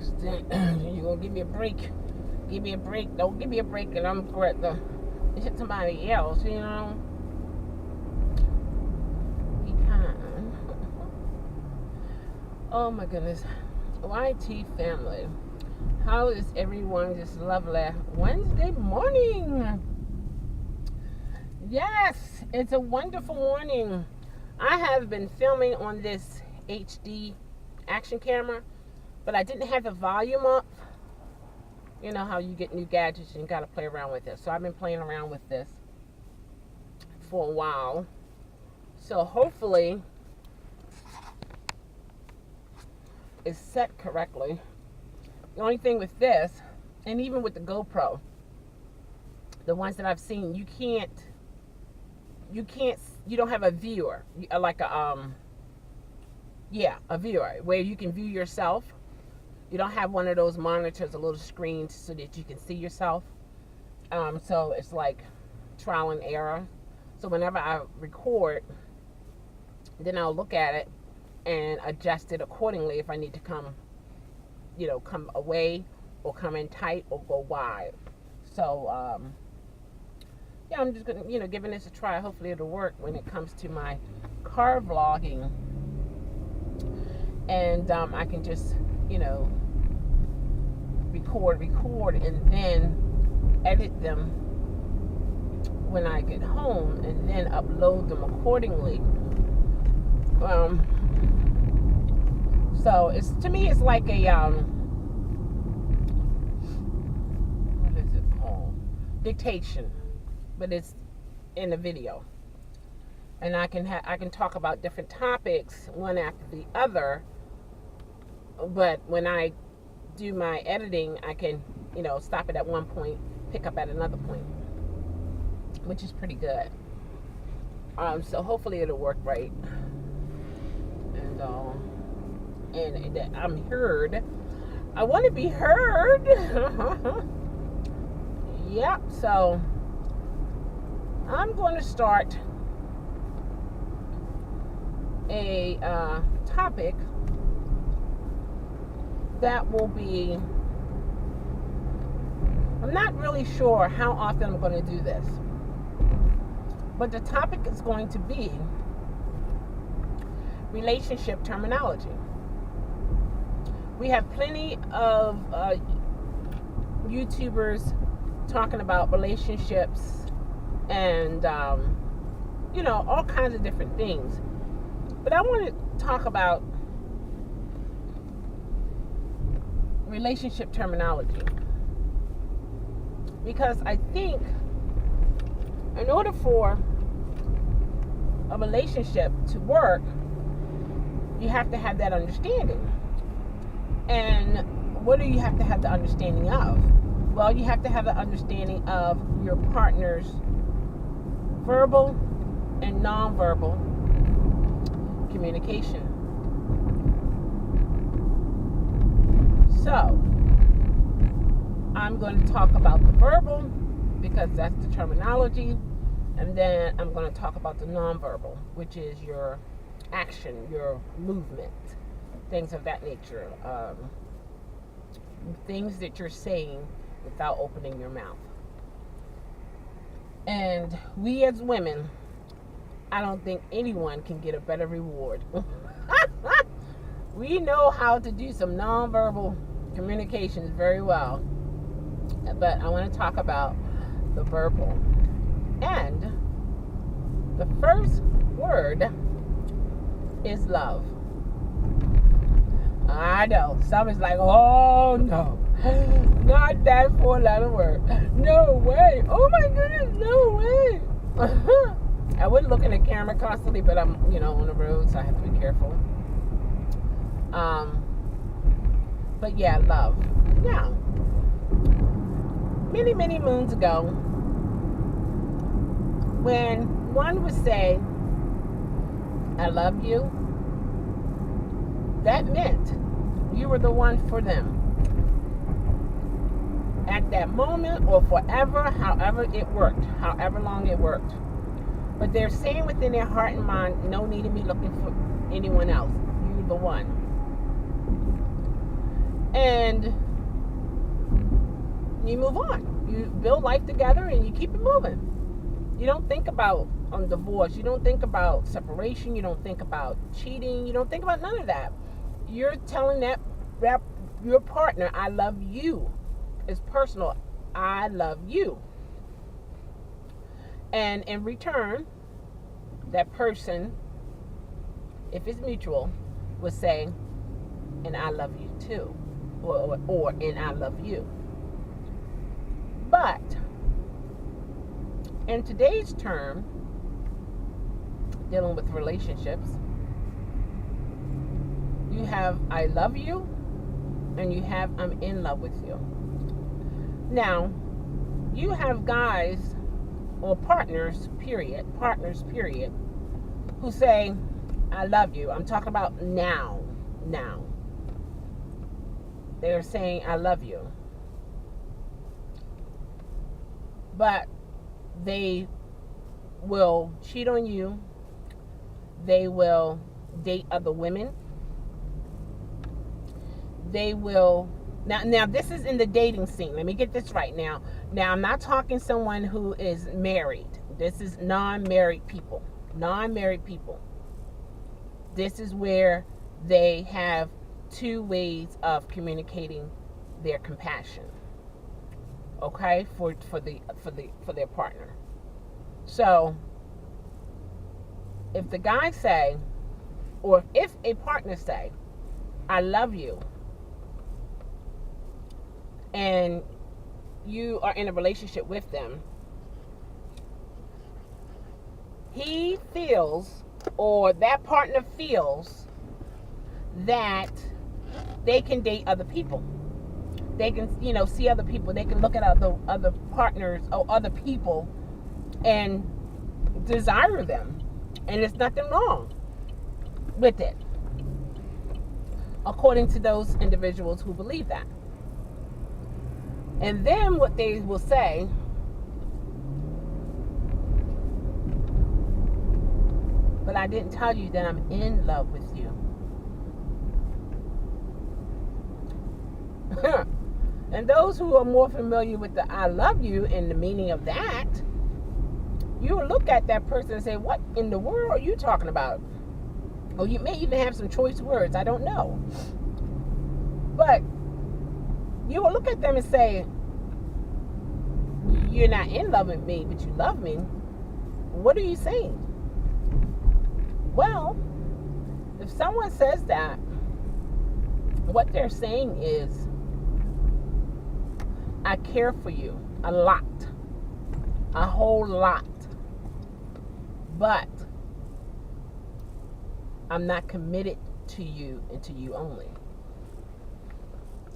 accident. You gonna give me a break? Give me a break. Don't give me a break, and I'm for it to hit somebody else. You know. Be kind. Oh my goodness. YT family. How is everyone this lovely Wednesday morning? Yes, it's a wonderful morning. I have been filming on this HD action camera, but I didn't have the volume up. You know how you get new gadgets and you gotta play around with it. So I've been playing around with this for a while. So hopefully it's set correctly. The only thing with this, and even with the GoPro, the ones that I've seen, you don't have a viewer, like a viewer where you can view yourself. You don't have one of those monitors, a little screen so that you can see yourself. So it's like trial and error. So whenever I record, then I'll look at it and adjust it accordingly if I need to come away or come in tight or go wide. So I'm just gonna giving this a try. Hopefully it'll work when it comes to my car vlogging, and I can just record and then edit them when I get home and then upload them accordingly. So to me it's like a what is it called? Dictation, but it's in a video, and I can talk about different topics one after the other. But when I do my editing, I can stop it at one point, pick up at another point, which is pretty good. So hopefully it'll work right, and I'm heard. I want to be heard. Yep. So I'm going to start a topic that will be, I'm not really sure how often I'm going to do this, but the topic is going to be relationship terminology. We have plenty of YouTubers talking about relationships and all kinds of different things, but I want to talk about relationship terminology, because I think in order for a relationship to work, you have to have that understanding. And what do you have to have the understanding of? Well, you have to have the understanding of your partner's verbal and nonverbal communication. So I'm going to talk about the verbal because that's the terminology, and then I'm going to talk about the nonverbal, which is your action, your movement, things of that nature, things that you're saying without opening your mouth. And we as women, I don't think anyone can get a better reward. We know how to do some nonverbal communications very well, but I want to talk about the verbal. And the first word is love. I know some is like, oh no, not that 4-letter word. No way. Oh my goodness, no way. I wouldn't look in the camera constantly, but I'm on the road, so I have to be careful. But yeah, love. Now, many moons ago, when one would say, I love you, that meant you were the one for them. At that moment or forever, however it worked, however long it worked. But they're saying within their heart and mind, no need of me looking for anyone else. You're the one. and you move on. You build life together and you keep it moving. You don't think about divorce. You don't think about separation. You don't think about cheating. You don't think about none of that. You're telling that your partner, I love you. It's personal. I love you. And in return, that person, if it's mutual, will say, and I love you too. Or and I love you. But in today's term, dealing with relationships, you have I love you and you have I'm in love with you. Now, you have guys or partners, period, who say, I love you. I'm talking about now. They're saying, I love you. But they will cheat on you. They will date other women. They will now this is in the dating scene. Let me get this right now. Now I'm not talking someone who is married. This is non-married people. This is where they have two ways of communicating their compassion. Okay, for their partner. So if the guy say, or if a partner say, I love you, and you are in a relationship with them, he feels, or that partner feels, that they can date other people. They can, see other people. They can look at other partners or other people and desire them. And there's nothing wrong with it, according to those individuals who believe that. And then what they will say, but I didn't tell you that I'm in love with you. And those who are more familiar with the I love you and the meaning of that, you will look at that person and say, what in the world are you talking about? Or you may even have some choice words, I don't know. But you will look at them and say, you're not in love with me, but you love me. What are you saying? Well, if someone says that, what they're saying is, I care for you a lot, a whole lot, but I'm not committed to you and to you only.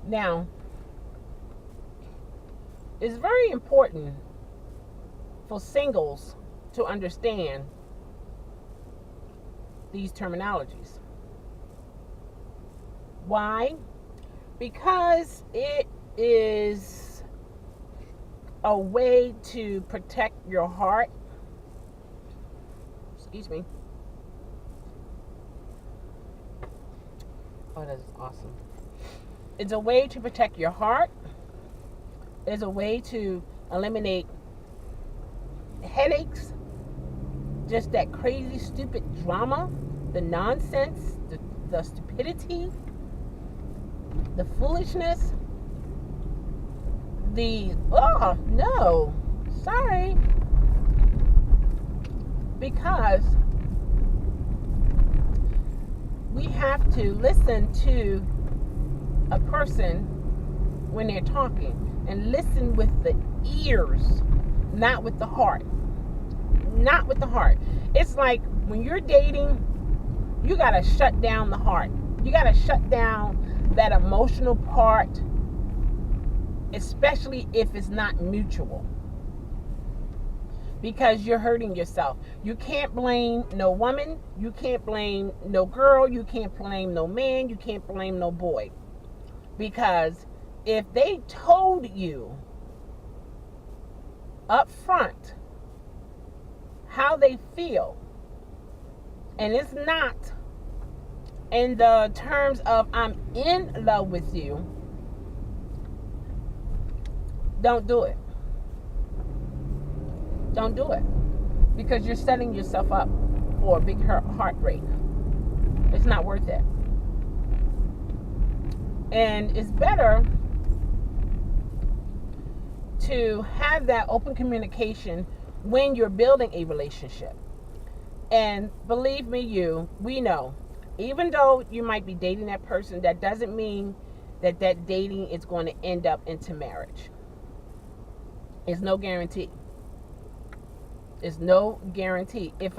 Now, it's very important for singles to understand these terminologies. Why? Because it is a way to protect your heart. Excuse me. Oh, that's awesome. It's a way to protect your heart. It's a way to eliminate headaches, just that crazy, stupid drama, the nonsense, the stupidity, the foolishness, no, sorry. Because we have to listen to a person when they're talking, and listen with the ears, not with the heart. Not with the heart. It's like when you're dating, you gotta shut down the heart. You gotta shut down that emotional part, especially if it's not mutual, because you're hurting yourself. You can't blame no woman, you can't blame no girl, you can't blame no man, you can't blame no boy. Because if they told you up front how they feel, and it's not in the terms of I'm in love with you, don't do it. Don't do it. Because you're setting yourself up for a big heartbreak. It's not worth it. And it's better to have that open communication when you're building a relationship. And believe me, we know, even though you might be dating that person, that doesn't mean that dating is going to end up into marriage. It's no guarantee. It's no guarantee. If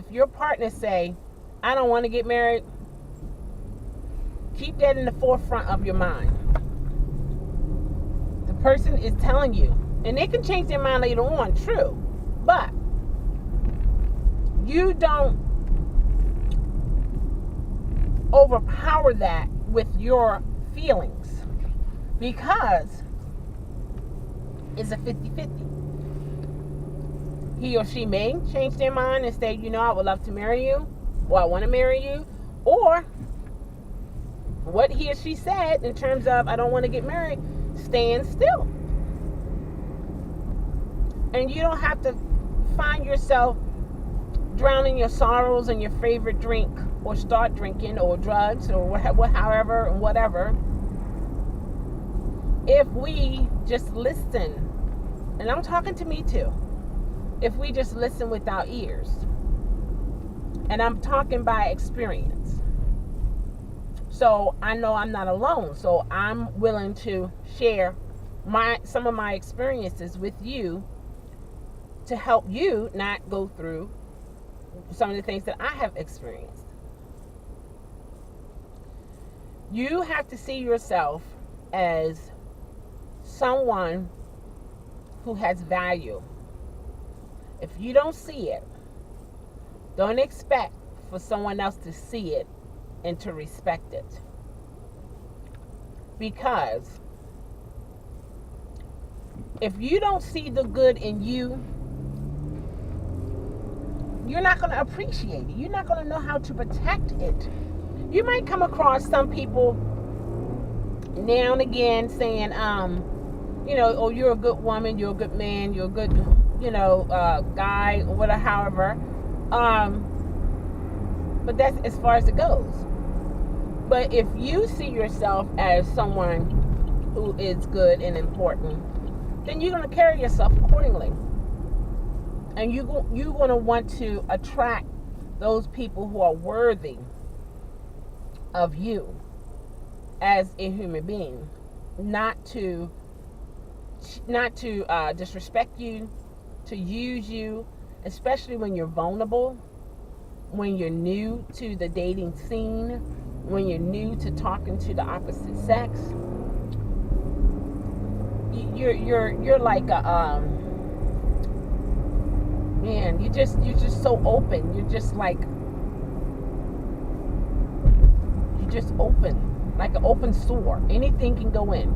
your partner say, I don't want to get married, keep that in the forefront of your mind. The person is telling you, and they can change their mind later on, true, but you don't overpower that with your feelings, because it's a 50-50. He or she may change their mind and say, I would love to marry you, or I want to marry you, or what he or she said in terms of I don't want to get married, stand still. And you don't have to find yourself drowning your sorrows in your favorite drink, or start drinking, or drugs, or whatever. If we just listen, and I'm talking to me too, if we just listen with our ears, and I'm talking by experience, so I know I'm not alone, so I'm willing to share some of my experiences with you to help you not go through some of the things that I have experienced. You have to see yourself as someone who has value. If you don't see it, don't expect for someone else to see it and to respect it. Because if you don't see the good in you, you're not going to appreciate it. You're not going to know how to protect it. You might come across some people now and again saying, oh, you're a good woman, you're a good man, you're a good, guy, or whatever, however. But that's as far as it goes. But if you see yourself as someone who is good and important, then you're going to carry yourself accordingly. And you're going to want to attract those people who are worthy of you as a human being, not to disrespect you, to use you, especially when you're vulnerable, when you're new to the dating scene, when you're new to talking to the opposite sex. You're like a man. You're just so open. You're just open, like an open sore. Anything can go in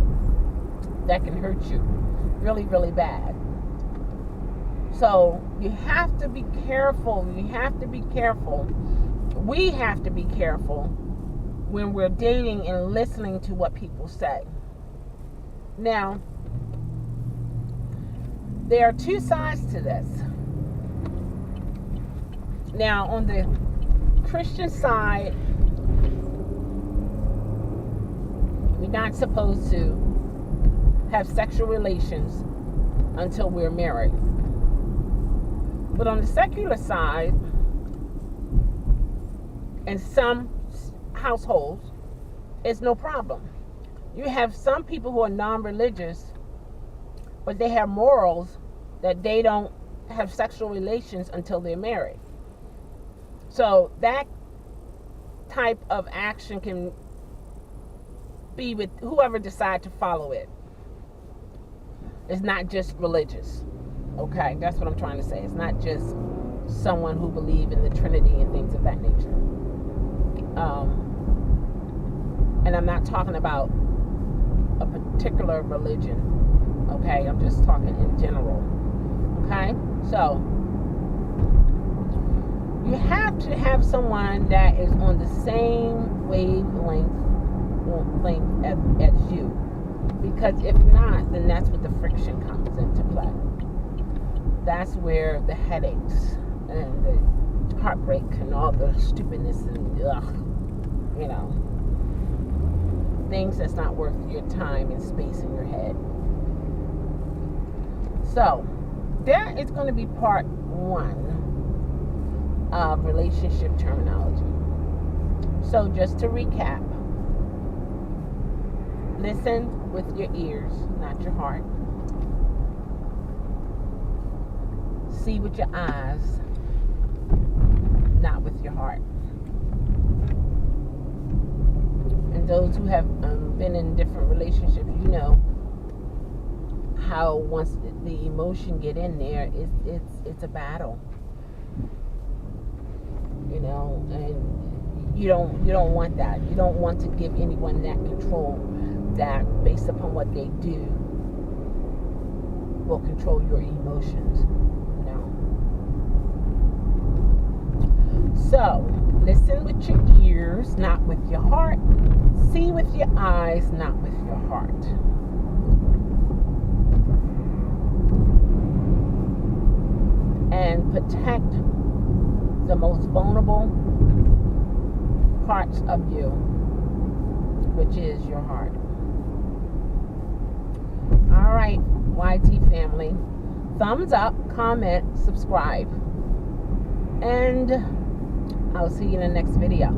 that can hurt you really, really bad. So you have to be careful. We have to be careful when we're dating and listening to what people say. Now, there are two sides to this. Now, on the Christian side, we're not supposed to have sexual relations until we're married. But on the secular side, in some households, it's no problem. You have some people who are non-religious, but they have morals that they don't have sexual relations until they're married. So that type of action can be with whoever decides to follow it. It's not just religious. Okay, that's what I'm trying to say. It's not just someone who believes in the Trinity and things of that nature. And I'm not talking about a particular religion. Okay, I'm just talking in general. Okay, so you have to have someone that is on the same wavelength as you. Because if not, then that's what the friction comes into play. That's where the headaches and the heartbreak and all the stupidness and things that's not worth your time and space in your head. So that is going to be part 1 of relationship terminology. So just to recap, listen with your ears, not your heart. See with your eyes, not with your heart. And those who have been in different relationships, you know how once the emotion get in there, it's a battle. And you don't want that. You don't want to give anyone that control that based upon what they do will control your emotions. No. So listen with your ears, not with your heart. See with your eyes, not with your heart. And protect the most vulnerable parts of you, which is your heart. All right, YT family. Thumbs up, comment, subscribe. And I'll see you in the next video.